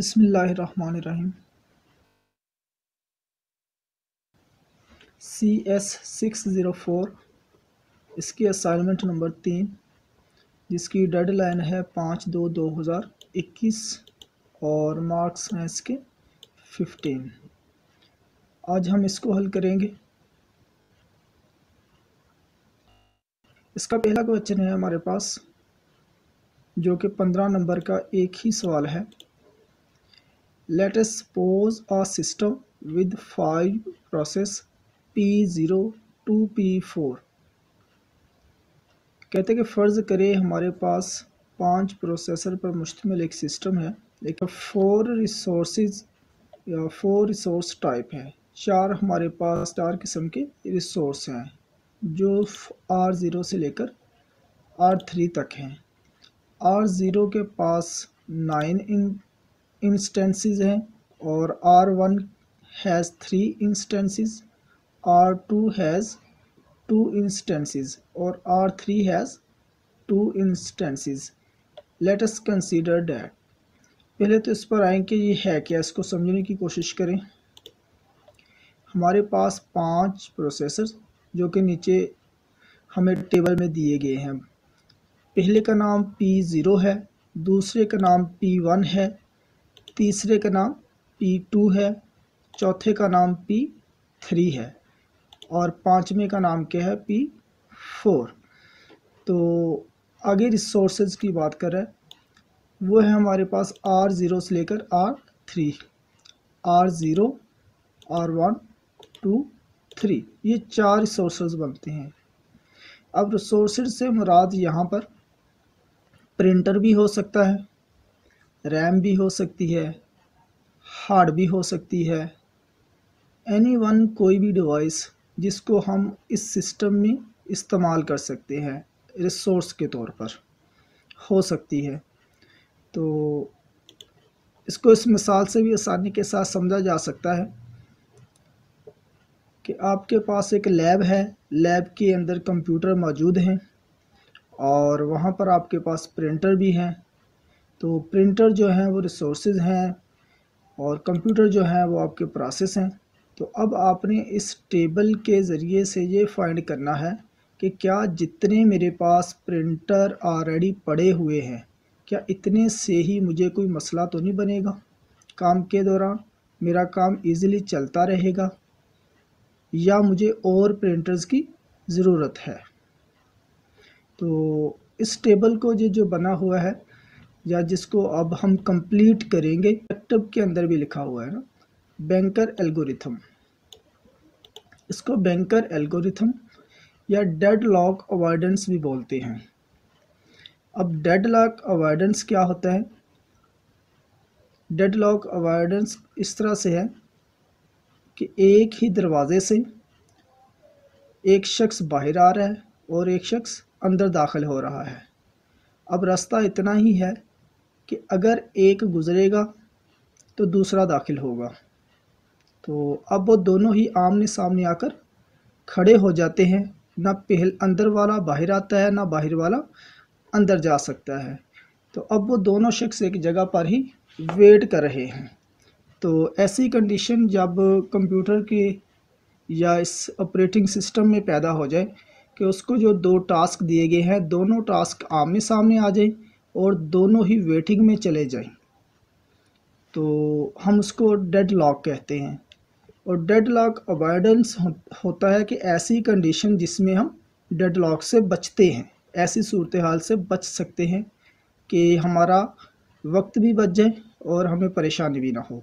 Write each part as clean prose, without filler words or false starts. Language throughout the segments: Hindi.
बिस्मिल्लाहिर्रहमानिर्रहीम। CS604 इसकी असाइनमेंट नंबर 3 जिसकी डेडलाइन है 5/2/2021 और मार्क्स हैं इसके 15। आज हम इसको हल करेंगे। इसका पहला क्वेश्चन है हमारे पास जो कि 15 नंबर का एक ही सवाल है। Let us suppose a system with 5 process P0 to P4। कहते हैं कि फ़र्ज़ करें हमारे पास 5 प्रोसेसर पर मुश्तमिल एक सिस्टम है, लेकिन 4 रिसोर्सेज या 4 रिसोर्स टाइप है। 4 हमारे पास 4 किस्म के रिसोर्स हैं जो R0 से लेकर R3 तक हैं। R0 के पास 9 इंस्टेंसेस हैं और R1 has 3 instances, R2 has 2 instances और R3 has 2 instances. Let us consider that. पहले तो इस पर आएँ कि ये है क्या, इसको समझने की कोशिश करें। हमारे पास 5 प्रोसेसर जो कि नीचे हमें टेबल में दिए गए हैं। पहले का नाम P0 है, दूसरे का नाम P1 है, तीसरे का नाम P2 है, चौथे का नाम P3 है और पांचवें का नाम क्या है, P4। तो आगे रिसोर्सेज की बात कर रहा है, वो है हमारे पास R0 से लेकर R3, R0, R1, 2, 3, ये 4 रिसोर्सेज बनते हैं। अब रिसोर्सेज से मुराद यहाँ पर प्रिंटर भी हो सकता है, रैम भी हो सकती है, हार्ड भी हो सकती है, एनी वन कोई भी डिवाइस जिसको हम इस सिस्टम में इस्तेमाल कर सकते हैं रिसोर्स के तौर पर हो सकती है। तो इसको इस मिसाल से भी आसानी के साथ समझा जा सकता है कि आपके पास एक लैब है, लैब के अंदर कंप्यूटर मौजूद हैं और वहाँ पर आपके पास प्रिंटर भी हैं। तो प्रिंटर जो है वो रिसोर्सेज हैं और कंप्यूटर जो है वो आपके प्रोसेस हैं। तो अब आपने इस टेबल के ज़रिए से ये फाइंड करना है कि क्या जितने मेरे पास प्रिंटर ऑलरेडी पड़े हुए हैं, क्या इतने से ही मुझे कोई मसला तो नहीं बनेगा काम के दौरान, मेरा काम इजीली चलता रहेगा, या मुझे और प्रिंटर्स की ज़रूरत है। तो इस टेबल को ये जो बना हुआ है या जिसको अब हम कंप्लीट करेंगे, लैपटॉप के अंदर भी लिखा हुआ है ना, बैंकर एल्गोरिथम। इसको बैंकर एल्गोरिथम या डेडलॉक अवॉइडेंस भी बोलते हैं। अब डेडलॉक अवॉइडेंस क्या होता है? डेडलॉक अवॉइडेंस इस तरह से है कि एक ही दरवाजे से एक शख्स बाहर आ रहा है और एक शख्स अंदर दाखिल हो रहा है। अब रास्ता इतना ही है कि अगर एक गुजरेगा तो दूसरा दाखिल होगा। तो अब वो दोनों ही आमने सामने आकर खड़े हो जाते हैं, ना पहले अंदर वाला बाहर आता है ना बाहर वाला अंदर जा सकता है। तो अब वो दोनों शख्स एक जगह पर ही वेट कर रहे हैं। तो ऐसी कंडीशन जब कंप्यूटर के या इस ऑपरेटिंग सिस्टम में पैदा हो जाए कि उसको जो 2 टास्क दिए गए हैं, दोनों टास्क आमने सामने आ जाए और दोनों ही वेटिंग में चले जाएं, तो हम उसको डेडलॉक कहते हैं। और डेडलॉक अवॉइडेंस होता है कि ऐसी कंडीशन जिसमें हम डेडलॉक से बचते हैं, ऐसी सूरत हाल से बच सकते हैं कि हमारा वक्त भी बच जाए और हमें परेशानी भी ना हो।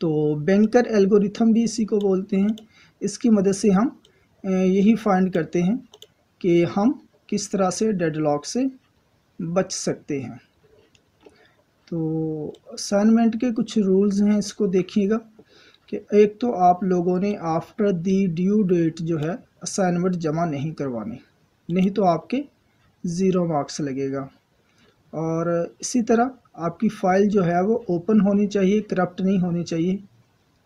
तो बैंकर एल्गोरिथम भी इसी को बोलते हैं। इसकी मदद से हम यही फाइंड करते हैं कि हम किस तरह से डेडलॉक से बच सकते हैं। तो असाइनमेंट के कुछ रूल्स हैं, इसको देखिएगा कि एक तो आप लोगों ने आफ्टर दी ड्यू डेट जो है असाइनमेंट जमा नहीं करवानी, नहीं तो आपके 0 मार्क्स लगेगा। और इसी तरह आपकी फ़ाइल जो है वो ओपन होनी चाहिए, करप्ट नहीं होनी चाहिए।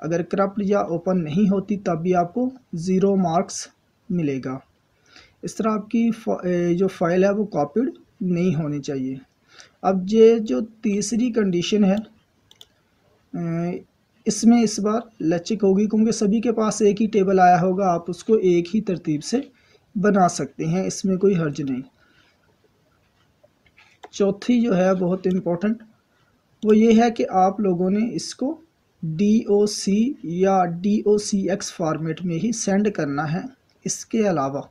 अगर करप्ट या ओपन नहीं होती तब भी आपको 0 मार्क्स मिलेगा। इस तरह आपकी जो फ़ाइल है वो कॉपीड नहीं होनी चाहिए। अब ये जो तीसरी कंडीशन है इसमें इस बार लचिक होगी क्योंकि सभी के पास एक ही टेबल आया होगा, आप उसको एक ही तरतीब से बना सकते हैं, इसमें कोई हर्ज नहीं। चौथी जो है बहुत इम्पोर्टेंट, वो ये है कि आप लोगों ने इसको DOC या DOCX फॉर्मेट में ही सेंड करना है। इसके अलावा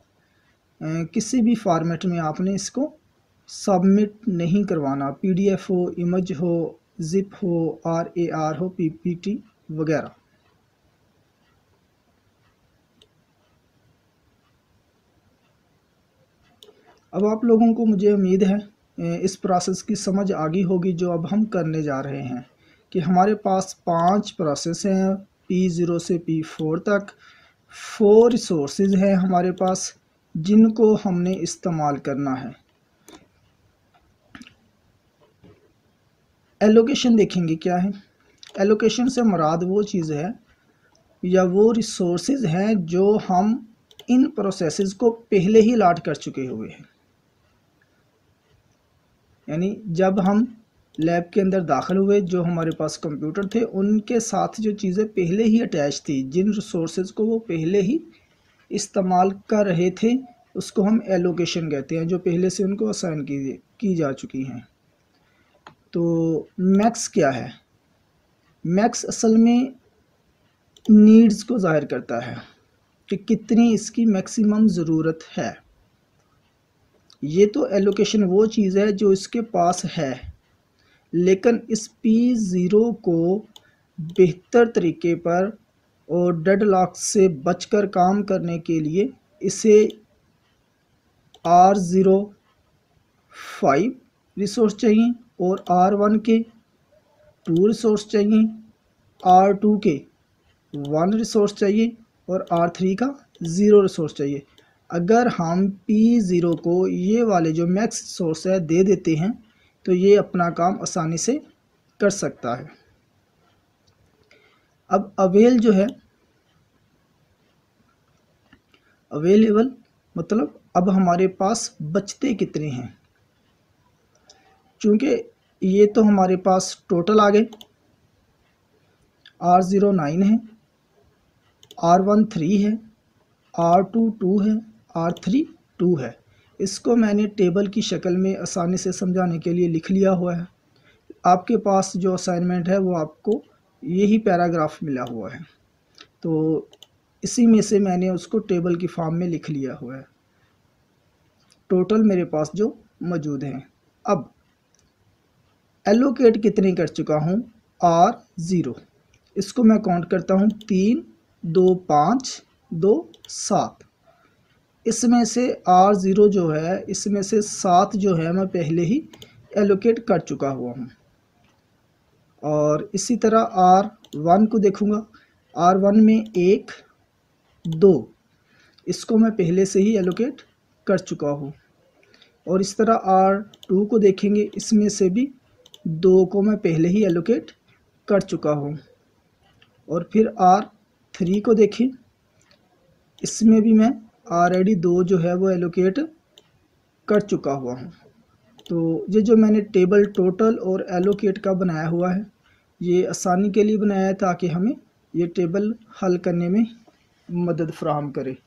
किसी भी फॉर्मेट में आपने इसको सबमिट नहीं करवाना, PDF हो, इमेज हो, जिप हो, RAR हो, PPT वगैरह। अब आप लोगों को मुझे उम्मीद है इस प्रोसेस की समझ आ गई होगी जो अब हम करने जा रहे हैं, कि हमारे पास 5 प्रोसेस हैं P0 से P4 तक। 4 रिसोर्सेज हैं हमारे पास जिनको हमने इस्तेमाल करना है। एलोकेशन देखेंगे क्या है। एलोकेशन से मुराद वो चीज़ है या वो रिसोर्सेज हैं जो हम इन प्रोसेसेस को पहले ही अलॉट कर चुके हुए हैं। यानी जब हम लैब के अंदर दाखिल हुए, जो हमारे पास कंप्यूटर थे उनके साथ जो चीज़ें पहले ही अटैच थी, जिन रिसोर्सेज को वो पहले ही इस्तेमाल कर रहे थे, उसको हम एलोकेशन कहते हैं, जो पहले से उनको असाइन की जा चुकी हैं। तो मैक्स क्या है? मैक्स असल में नीड्स को ज़ाहिर करता है कि कितनी इसकी मैक्सिमम ज़रूरत है। ये तो एलोकेशन वो चीज़ है जो इसके पास है, लेकिन इस P0 को बेहतर तरीके पर और डेडलॉक से बचकर काम करने के लिए इसे R05 रिसोर्स चाहिए और R1 के 2 रिसोर्स चाहिए, R2 के 1 रिसोर्स चाहिए और R3 का 0 रिसोर्स चाहिए। अगर हम P0 को ये वाले जो मैक्स रिसोर्स है दे देते हैं तो ये अपना काम आसानी से कर सकता है। अब अवेल जो है, अवेलेबल मतलब अब हमारे पास बचते कितने हैं। चूँकि ये तो हमारे पास टोटल आ गए, R0 9 है, R1 3 है, R2 2 है, R3 2 है। इसको मैंने टेबल की शक्ल में आसानी से समझाने के लिए लिख लिया हुआ है। आपके पास जो असाइनमेंट है वो आपको यही पैराग्राफ मिला हुआ है, तो इसी में से मैंने उसको टेबल की फॉर्म में लिख लिया हुआ है। टोटल मेरे पास जो मौजूद हैं। अब एलोकेट कितने कर चुका हूँ? R0। इसको मैं काउंट करता हूँ 3 2 5 2 7। इसमें से R0 जो है, इसमें से 7 जो है मैं पहले ही एलोकेट कर चुका हुआ हूँ। और इसी तरह R1 को देखूँगा, R1 में 1 2, इसको मैं पहले से ही एलोकेट कर चुका हूँ। और इस तरह R2 को देखेंगे, इसमें से भी 2 को मैं पहले ही एलोकेट कर चुका हूँ। और फिर R3 को देखें, इसमें भी मैं ऑलरेडी 2 जो है वो एलोकेट कर चुका हुआ हूँ। तो ये जो मैंने टेबल टोटल और एलोकेट का बनाया हुआ है, ये आसानी के लिए बनाया है ताकि हमें ये टेबल हल करने में मदद फराहम करे।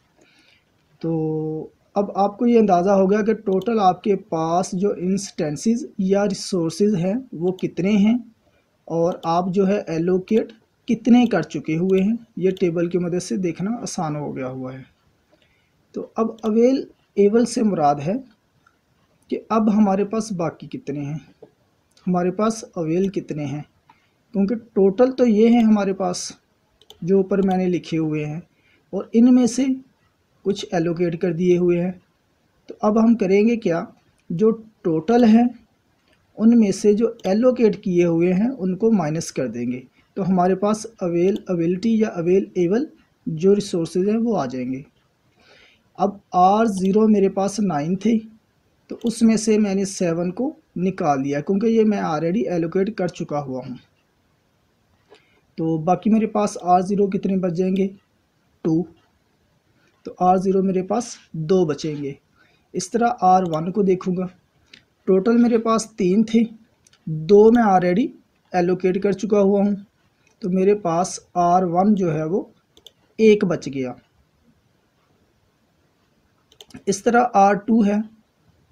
तो अब आपको ये अंदाज़ा हो गया कि टोटल आपके पास जो इंस्टेंसेस या रिसोर्सेज हैं वो कितने हैं और आप जो है एलोकेट कितने कर चुके हुए हैं। ये टेबल की मदद से देखना आसान हो गया हुआ है। तो अब अवेलेबल से मुराद है कि अब हमारे पास बाकी कितने हैं, हमारे पास अवेल कितने हैं, क्योंकि टोटल तो ये हैं हमारे पास जो ऊपर मैंने लिखे हुए हैं और इनमें से कुछ एलोकेट कर दिए हुए हैं। तो अब हम करेंगे क्या, जो टोटल है उनमें से जो एलोकेट किए हुए हैं उनको माइनस कर देंगे, तो हमारे पास अवेलेबिलिटी या अवेलेबल जो रिसोर्सेज हैं वो आ जाएंगे। अब R0 मेरे पास 9 थे, तो उसमें से मैंने 7 को निकाल दिया क्योंकि ये मैं ऑलरेडी एलोकेट कर चुका हुआ हूँ। तो बाकी मेरे पास R0 कितने बच जाएंगे? 2। तो R0 मेरे पास 2 बचेंगे। इस तरह R1 को देखूँगा, टोटल मेरे पास 3 थे, 2 मैं ऑलरेडी एलोकेट कर चुका हुआ हूँ, तो मेरे पास R1 जो है वो 1 बच गया। इस तरह R2 है,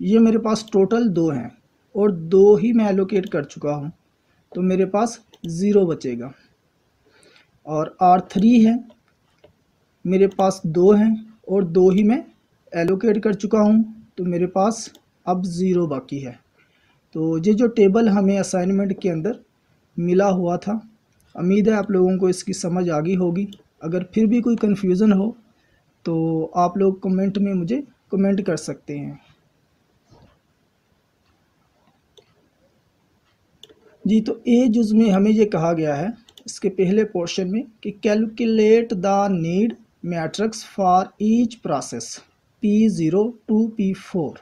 ये मेरे पास टोटल 2 हैं और 2 ही मैं एलोकेट कर चुका हूँ, तो मेरे पास 0 बचेगा। और R3 है, मेरे पास 2 हैं और 2 ही मैं एलोकेट कर चुका हूँ, तो मेरे पास अब 0 बाकी है। तो ये जो टेबल हमें असाइनमेंट के अंदर मिला हुआ था, उम्मीद है आप लोगों को इसकी समझ आ गई होगी। अगर फिर भी कोई कन्फ्यूज़न हो तो आप लोग कमेंट में मुझे कमेंट कर सकते हैं। जी, तो ए जुज़ में हमें ये कहा गया है इसके पहले पोर्शन में कि calculate the need matrix for each process P0 to P4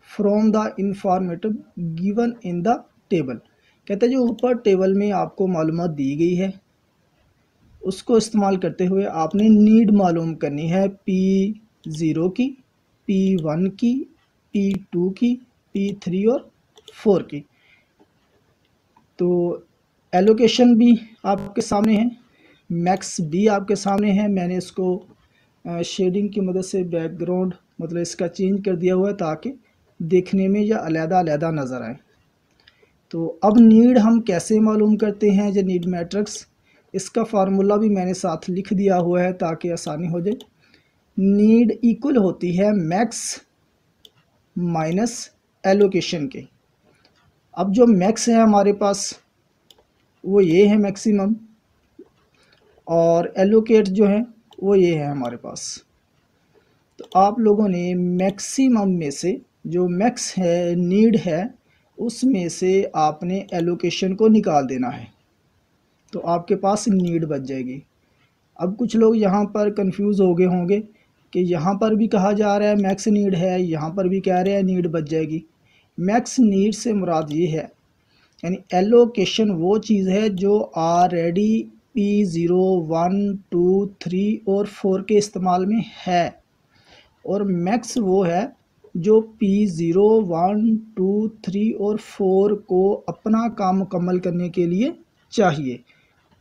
from the informative given in the table. कहते हैं जो ऊपर टेबल में आपको मालूमात दी गई है उसको इस्तेमाल करते हुए आपने नीड मालूम करनी है P0 की, P1 की, P2 की, P3 और 4 की। तो एलोकेशन भी आपके सामने है, मैक्स भी आपके सामने है। मैंने इसको शेडिंग की मदद से बैकग्राउंड मतलब इसका चेंज कर दिया हुआ है ताकि देखने में यह अलग-अलग नज़र आए। तो अब नीड हम कैसे मालूम करते हैं, जो नीड मैट्रिक्स, इसका फार्मूला भी मैंने साथ लिख दिया हुआ है ताकि आसानी हो जाए। नीड इक्वल होती है मैक्स माइनस एलोकेशन के। अब जो मैक्स है हमारे पास वो ये है मैक्सिमम, और एलोकेट जो है वो ये है हमारे पास। तो आप लोगों ने मैक्सिमम में से जो मैक्स है, नीड है, उसमें से आपने एलोकेशन को निकाल देना है, तो आपके पास नीड बच जाएगी। अब कुछ लोग यहाँ पर कंफ्यूज हो गए होंगे कि यहाँ पर भी कहा जा रहा है मैक्स नीड है, यहाँ पर भी कह रहे हैं नीड बच जाएगी। मैक्स नीड से मुराद ये है, यानी एलोकेशन वो चीज़ है जो ऑलरेडी P0, 1, 2, 3 और 4 के इस्तेमाल में है, और मैक्स वो है जो P0, 1, 2, 3 और 4 को अपना काम मुकम्मल करने के लिए चाहिए।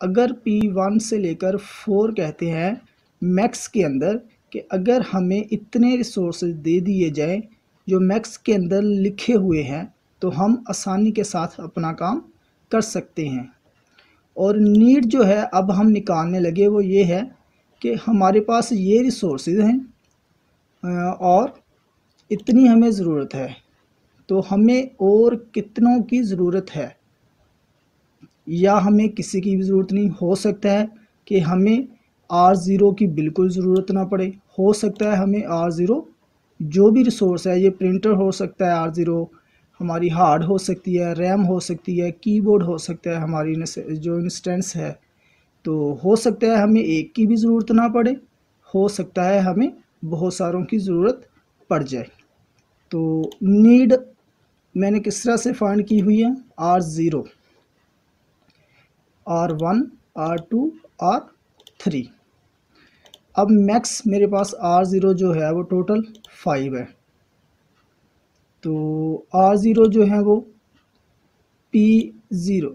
अगर P1 से लेकर 4 कहते हैं मैक्स के अंदर कि अगर हमें इतने रिसोर्सेज दे दिए जाएं जो मैक्स के अंदर लिखे हुए हैं तो हम आसानी के साथ अपना काम कर सकते हैं। और नीड जो है अब हम निकालने लगे वो ये है कि हमारे पास ये रिसोर्सेज हैं और इतनी हमें ज़रूरत है, तो हमें और कितनों की ज़रूरत है, या हमें किसी की भी ज़रूरत नहीं। हो सकता है कि हमें R0 की बिल्कुल ज़रूरत ना पड़े, हो सकता है हमें R0 जो भी रिसोर्स है, ये प्रिंटर हो सकता है, R0 हमारी हार्ड हो सकती है, रैम हो सकती है, कीबोर्ड हो सकता है, हमारी जो इंस्टेंस है, तो हो सकता है हमें एक की भी ज़रूरत ना पड़े, हो सकता है हमें बहुत सारों की ज़रूरत पड़ जाए। तो नीड मैंने किस तरह से फाइंड की हुई है, R0, R1, R2, R3। अब मैक्स मेरे पास R0 जो है वो टोटल 5 है, तो R0 जो है वो P0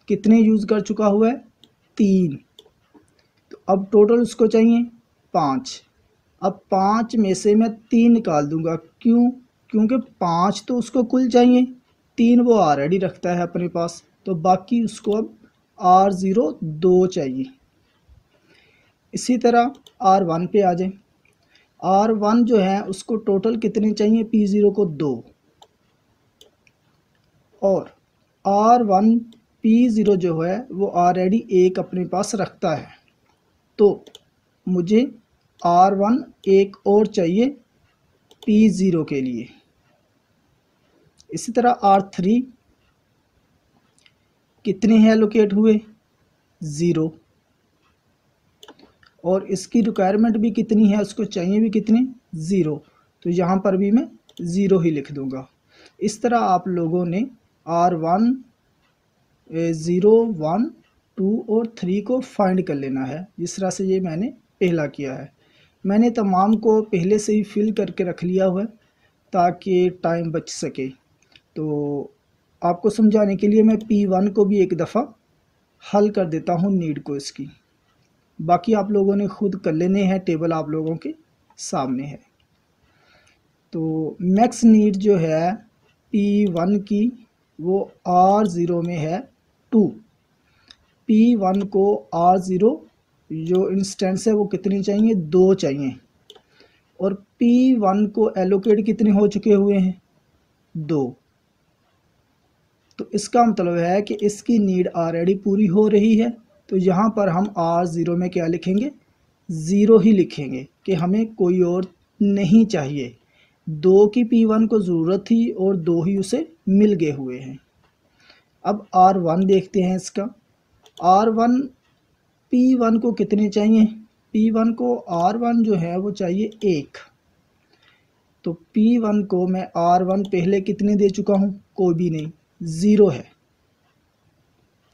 कितने यूज़ कर चुका हुआ है, 3। तो अब टोटल उसको चाहिए 5। अब 5 में से मैं 3 निकाल दूंगा, क्यों? क्योंकि 5 तो उसको कुल चाहिए, 3 वो ऑलरेडी रखता है अपने पास, तो बाकी उसको अब R0 2 चाहिए। इसी तरह R1 पे आ जाए। R1 जो है उसको टोटल कितने चाहिए, P0 को 2, और R1 P0 जो है वो ऑलरेडी 1 अपने पास रखता है, तो मुझे R1 एक और चाहिए P0 के लिए। इसी तरह R3 कितने हैं एलोकेट हुए, 0, और इसकी रिक्वायरमेंट भी कितनी है, उसको चाहिए भी कितने, 0, तो यहाँ पर भी मैं 0 ही लिख दूँगा। इस तरह आप लोगों ने R1, 0, 1, 2 और 3 को फाइंड कर लेना है, जिस तरह से ये मैंने पहला किया है। मैंने तमाम को पहले से ही फिल करके रख लिया हुआ है ताकि टाइम बच सके। तो आपको समझाने के लिए मैं P1 को भी एक दफ़ा हल कर देता हूँ नीड को इसकी, बाकी आप लोगों ने खुद कर लेने हैं, टेबल आप लोगों के सामने है। तो मैक्स नीड जो है P1 की वो R0 में है 2। P1 को R0 जो इंस्टेंस है वो कितनी चाहिए, 2 चाहिए, और P1 को एलोकेट कितने हो चुके हुए हैं, 2। तो इसका मतलब है कि इसकी नीड ऑलरेडी पूरी हो रही है। तो यहाँ पर हम R0 में क्या लिखेंगे, 0 ही लिखेंगे कि हमें कोई और नहीं चाहिए। 2 की P1 को ज़रूरत थी और 2 ही उसे मिल गए हुए हैं। अब R1 देखते हैं इसका। R1 P1 को कितने चाहिए, P1 को R1 जो है वो चाहिए 1। तो P1 को मैं R1 पहले कितने दे चुका हूँ, कोई भी नहीं, 0 है।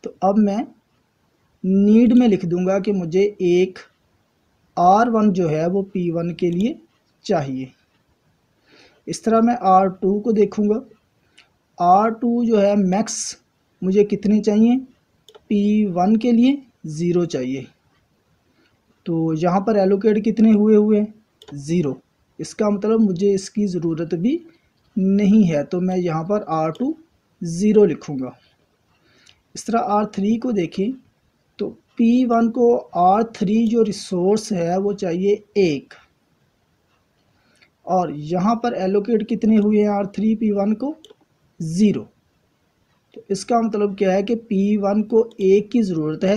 तो अब मैं नीड में लिख दूंगा कि मुझे एक R1 जो है वो P1 के लिए चाहिए। इस तरह मैं R2 को देखूंगा। R2 जो है मैक्स मुझे कितने चाहिए, P1 के लिए 0 चाहिए। तो यहाँ पर एलोकेट कितने हुए हैं, 0। इसका मतलब मुझे इसकी ज़रूरत भी नहीं है, तो मैं यहाँ पर R2 0 लिखूँगा। इस तरह R3 को देखें तो P1 को R3 जो रिसोर्स है वो चाहिए 1, और यहाँ पर एलोकेट कितने हुए हैं R3 P1 को, 0। तो इसका मतलब क्या है कि P1 को 1 की ज़रूरत है।